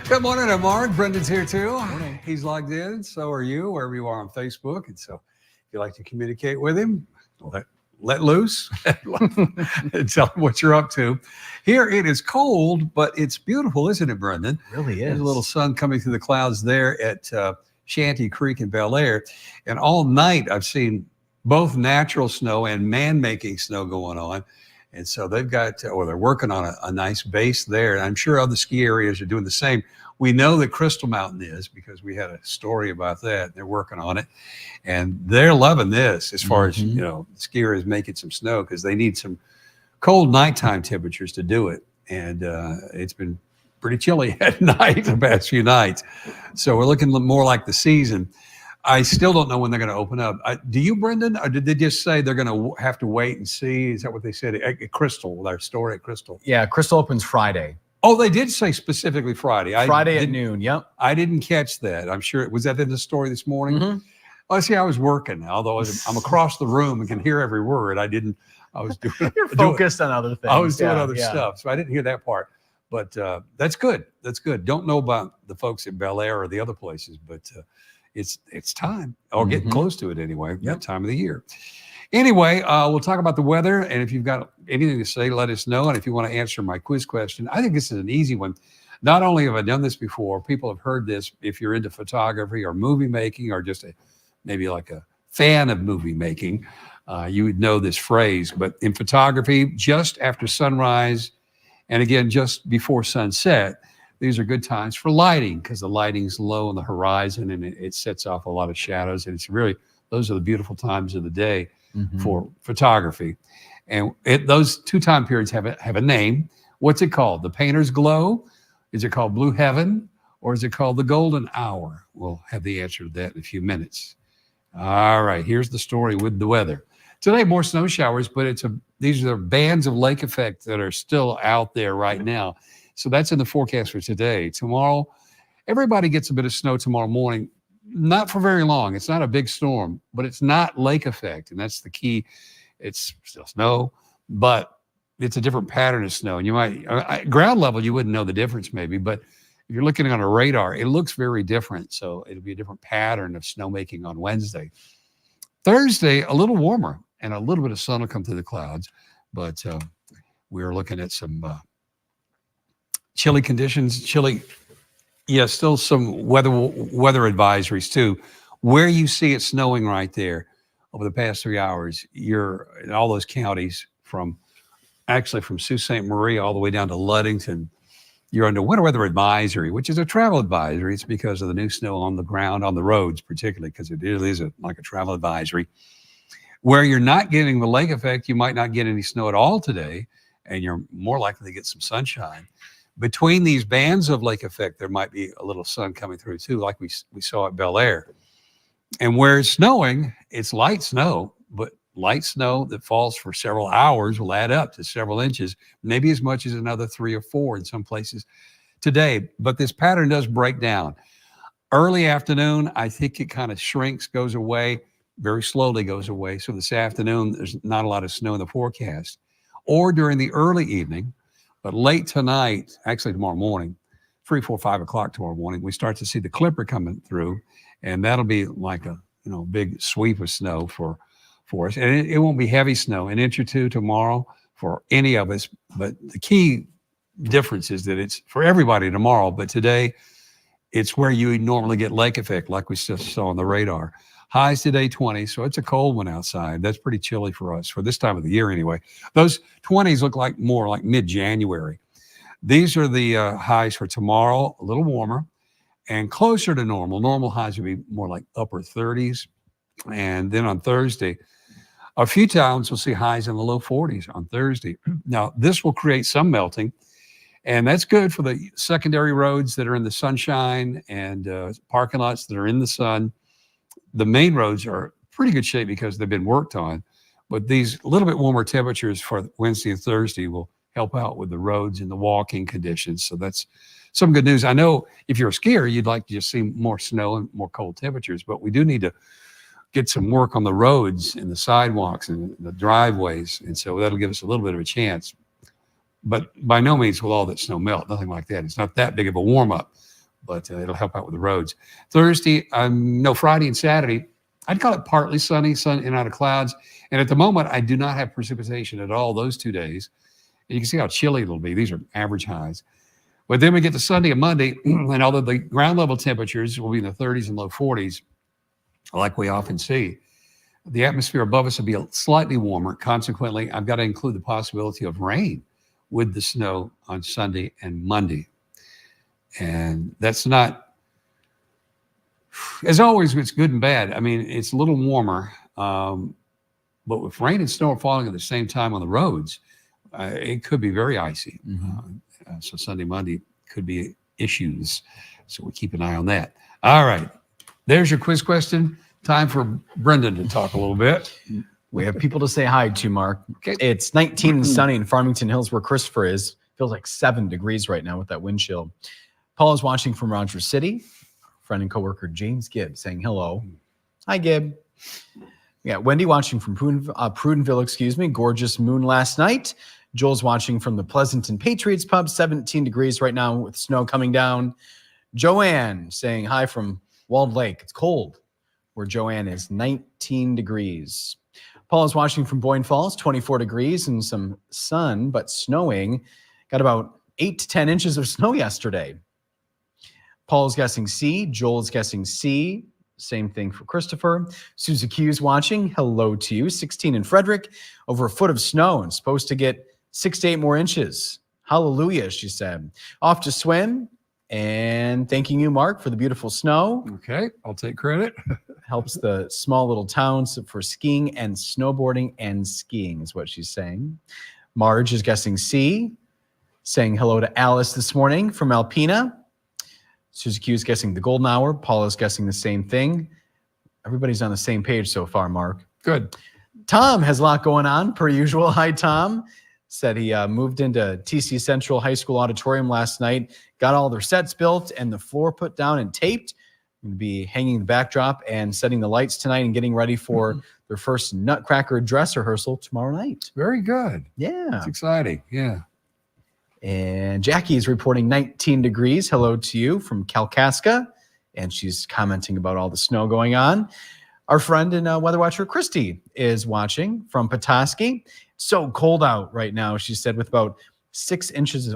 Good morning, I'm Mark. Brendan's here too. He's logged in. So are you, wherever you are on Facebook. And so if you'd like to communicate with him, let loose and tell him what you're up to. Here it is cold, but it's beautiful, isn't it, Brendan? It really is. There's a little sun coming through the clouds there at Shanty Creek in Bel Air. And all night I've seen both natural snow and man-making snow going on. And so they've got, or they're working on a nice base there. And I'm sure other ski areas are doing the same. We know that Crystal Mountain is, because we had a story about that. They're working on it. And they're loving this as far as, ski areas making some snow, because they need some cold nighttime temperatures to do it. And it's been pretty chilly at night the past few nights. So we're looking more like the season. I still don't know when they're going to open up. Do you, Brendan, or did they just say they're going to have to wait and see? Is that what they said at Crystal, their store at Crystal? Yeah, Crystal opens Friday. Oh, they did say specifically Friday. Friday at noon, yep. I didn't catch that. I'm sure. Was that in the story this morning? Mm-hmm. Oh, see, I was working. Although I'm across the room and can hear every word. I was doing. You're focused on other things. I was doing other stuff, so I didn't hear that part. But that's good. That's good. Don't know about the folks at Bel Air or the other places, but it's time, or getting close to it anyway. That time of the year. Anyway, we'll talk about the weather, and if you've got anything to say, let us know. And if you want to answer my quiz question, I think this is an easy one. Not only have I done this before, people have heard this. If you're into photography or movie making, or just maybe like a fan of movie making, you would know this phrase. But in photography, just after sunrise, and again, just before sunset, these are good times for lighting, because the lighting's low on the horizon and it sets off a lot of shadows. And it's really, those are the beautiful times of the day for photography. And those two time periods have a name. What's it called? The painter's glow? Is it called blue heaven? Or is it called the golden hour? We'll have the answer to that in a few minutes. All right, here's the story with the weather. Today, more snow showers, but these are bands of lake effect that are still out there right now. So that's in the forecast for today. Tomorrow, everybody gets a bit of snow tomorrow morning. Not for very long. It's not a big storm, but it's not lake effect. And that's the key. It's still snow, but it's a different pattern of snow. And you might, ground level, you wouldn't know the difference maybe, but if you're looking on a radar, it looks very different. So it'll be a different pattern of snowmaking on Wednesday. Thursday, a little warmer, and a little bit of sun will come through the clouds. But we're looking at some chilly conditions. Still some weather advisories too. Where you see it snowing right there over the past 3 hours, you're in all those counties from Sault Ste. Marie all the way down to Ludington. You're under winter weather advisory, which is a travel advisory. It's because of the new snow on the ground, on the roads particularly, because it is like a travel advisory. Where you're not getting the lake effect, you might not get any snow at all today, and you're more likely to get some sunshine. Between these bands of lake effect, there might be a little sun coming through too, like we saw at Bel Air. And where it's snowing, it's light snow, but light snow that falls for several hours will add up to several inches, maybe as much as another 3 or 4 in some places today. But this pattern does break down. Early afternoon, I think it kind of shrinks, goes away, very slowly goes away. So this afternoon, there's not a lot of snow in the forecast. Or during the early evening, but late tonight, actually tomorrow morning, 3, 4, 5 o'clock tomorrow morning, we start to see the clipper coming through, and that'll be like a big sweep of snow for us. And it won't be heavy snow, an inch or two tomorrow for any of us. But the key difference is that it's for everybody tomorrow, but today it's where you normally get lake effect, like we just saw on the radar. Highs today 20, so it's a cold one outside. That's pretty chilly for us for this time of the year anyway. Those 20s look like more like mid-January. These are the highs for tomorrow, a little warmer and closer to normal. Normal highs would be more like upper 30s. And then on Thursday, a few towns will see highs in the low 40s on Thursday. Now, this will create some melting, and that's good for the secondary roads that are in the sunshine and parking lots that are in the sun. The main roads are pretty good shape because they've been worked on, but these little bit warmer temperatures for Wednesday and Thursday will help out with the roads and the walking conditions. So that's some good news. I know if you're a skier, you'd like to just see more snow and more cold temperatures, but we do need to get some work on the roads and the sidewalks and the driveways. And so that'll give us a little bit of a chance, but by no means will all that snow melt, nothing like that. It's not that big of a warm up, but it'll help out with the roads. Thursday, Friday and Saturday, I'd call it partly sunny, sun in and out of clouds. And at the moment, I do not have precipitation at all those 2 days. And you can see how chilly it'll be. These are average highs. But then we get to Sunday and Monday, and although the ground level temperatures will be in the 30s and low 40s, like we often see, the atmosphere above us will be slightly warmer. Consequently, I've got to include the possibility of rain with the snow on Sunday and Monday. And that's not, as always, it's good and bad. I mean, it's a little warmer, but if rain and snow are falling at the same time on the roads, it could be very icy. So Sunday, Monday could be issues. So we keep an eye on that. All right. There's your quiz question. Time for Brendan to talk a little bit. We have people to say hi to, Mark. Okay. It's 19 and sunny in Farmington Hills where Christopher is. Feels like 7 degrees right now with that wind chill. Paul is watching from Rogers City. Friend and coworker James Gibb saying hello. Hi, Gibb. Yeah, Wendy watching from Prudenville, Gorgeous moon last night. Joel's watching from the Pleasanton Patriots pub, 17 degrees right now with snow coming down. Joanne saying hi from Walled Lake. It's cold where Joanne is, 19 degrees. Paul is watching from Boyne Falls, 24 degrees and some sun, but snowing. Got about 8 to 10 inches of snow yesterday. Paul's guessing C. Joel's guessing C. Same thing for Christopher. Susie Q is watching. Hello to you. 16 in Frederick. Over a foot of snow and supposed to get 6 to 8 more inches. Hallelujah, she said. Off to swim. And thanking you, Mark, for the beautiful snow. Okay, I'll take credit. Helps the small little towns for skiing and snowboarding and skiing is what she's saying. Marge is guessing C. Saying hello to Alice this morning from Alpena. Susie Q is guessing the golden hour. Paul is guessing the same thing. Everybody's on the same page so far, Mark. Good. Tom has a lot going on, per usual. Hi, Tom. Said he moved into TC Central High School auditorium last night, got all their sets built and the floor put down and taped. Going to be hanging the backdrop and setting the lights tonight and getting ready for their first Nutcracker dress rehearsal tomorrow night. Very good. Yeah. It's exciting. Yeah. And Jackie is reporting 19 degrees. Hello to you from Kalkaska. And she's commenting about all the snow going on. Our friend and weather watcher, Christy, is watching from Petoskey. So cold out right now, she said, with about 6 inches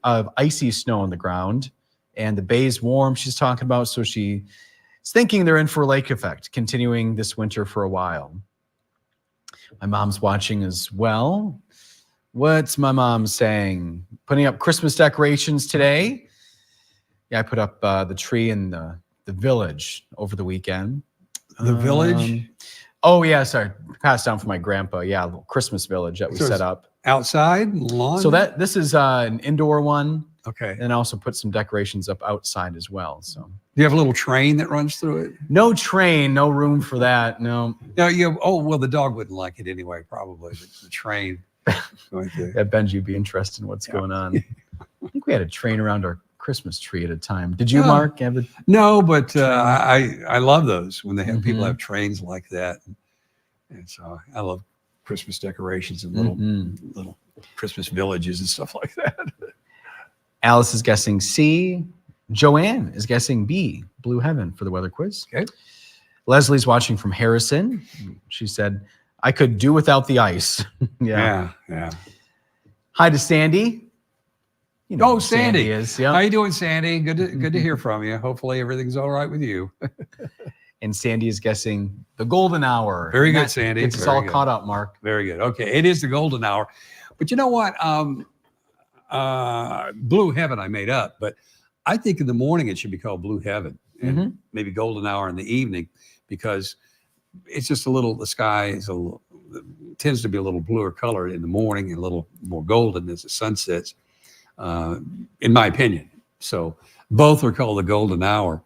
of icy snow on the ground. And the bay's warm, she's talking about. So she's thinking they're in for a lake effect, continuing this winter for a while. My mom's watching as well. What's my mom saying? Putting up Christmas decorations today. Yeah, I put up the tree in the village over the weekend. The village? Oh, yeah, sorry. Passed down from my grandpa. Yeah, a little Christmas village that we set up. Outside? Lawn? So this is an indoor one. Okay. And also put some decorations up outside as well. So Do you have a little train that runs through it? no train, no room for that. No. No, the dog wouldn't like it anyway, probably. The train. Going to, That Benzie would be interested in what's going on. I think we had a train around our Christmas tree at a time. Did you, Mark? Have a no, but I love those when they have people have trains like that. And so I love Christmas decorations and little Christmas villages and stuff like that. Alice is guessing C. Joanne is guessing B, Blue Heaven, for the weather quiz. Okay. Leslie's watching from Harrison. She said, I could do without the ice. Yeah. Hi to Sandy. You know who Sandy is. How you doing, Sandy? Good to hear from you. Hopefully everything's all right with you. And Sandy is guessing the golden hour. Very good, Sandy. It's all caught up, Mark. Very good. Okay, it is the golden hour. But you know what? Blue Heaven I made up, but I think in the morning it should be called Blue Heaven and maybe golden hour in the evening, because it's just the sky is tends to be a little bluer color in the morning and a little more golden as the sun sets, in my opinion. So both are called the golden hour,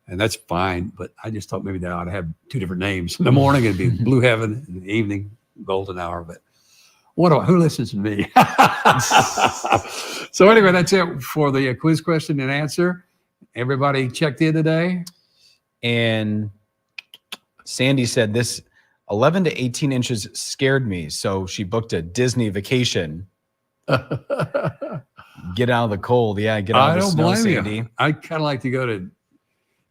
and that's fine. But I just thought maybe they ought to have 2 different names. In the morning it'd be Blue Heaven, in the evening golden hour. But who listens to me? So anyway, that's it for the quiz question and answer. Everybody checked in today? And Sandy said this 11 to 18 inches scared me. So she booked a Disney vacation. Get out of the cold. Yeah, get out I of the don't snow, blame Sandy. you. I kind of like to go to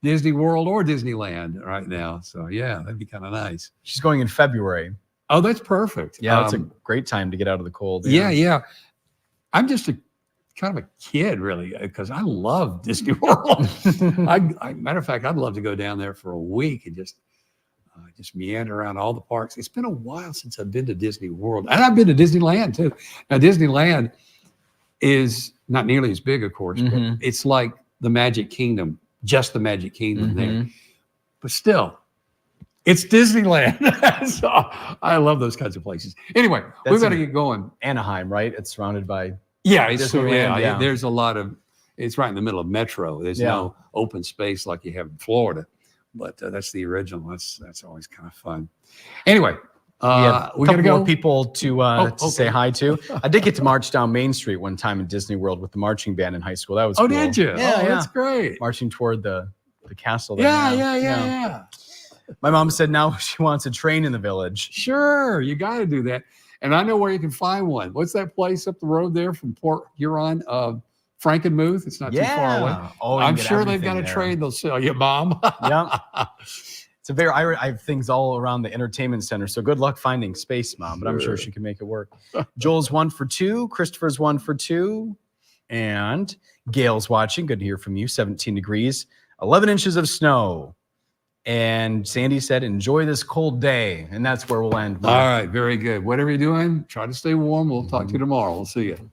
Disney World or Disneyland right now. So yeah, that'd be kind of nice. She's going in February. Oh, that's perfect. Yeah, it's a great time to get out of the cold. Yeah. I'm just a kind of a kid, really, because I love Disney World. Matter of fact, I'd love to go down there for a week and just meander around all the parks. It's been a while since I've been to Disney World, and I've been to Disneyland too. Now, Disneyland is not nearly as big, of course, but it's like the Magic Kingdom, just the Magic Kingdom there. But still, it's Disneyland. So I love those kinds of places. Anyway, we've got to get going. Anaheim, right? It's surrounded by Disneyland. There's a lot of. It's right in the middle of Metro. There's no open space like you have in Florida, but that's the original. That's always kind of fun. Anyway, we got to go. More people to say hi to. I did get to march down Main Street one time in Disney World with the marching band in high school. That was cool. Did you? Yeah, that's great. Marching toward the castle. There. Yeah. My mom said now she wants a train in the village. Sure, you got to do that. And I know where you can find one. What's that place up the road there from Port Huron? Frankenmuth. It's not too far away. Oh, I'm sure they've got a train they'll sell you, Mom. It's I have things all around the entertainment center. So good luck finding space, Mom. But I'm sure she can make it work. Joel's 1 for 2. Christopher's 1 for 2. And Gail's watching. Good to hear from you. 17 degrees, 11 inches of snow. And Sandy said, enjoy this cold day. And that's where we'll end. All right. Very good. Whatever you're doing, try to stay warm. We'll talk to you tomorrow. We'll see you.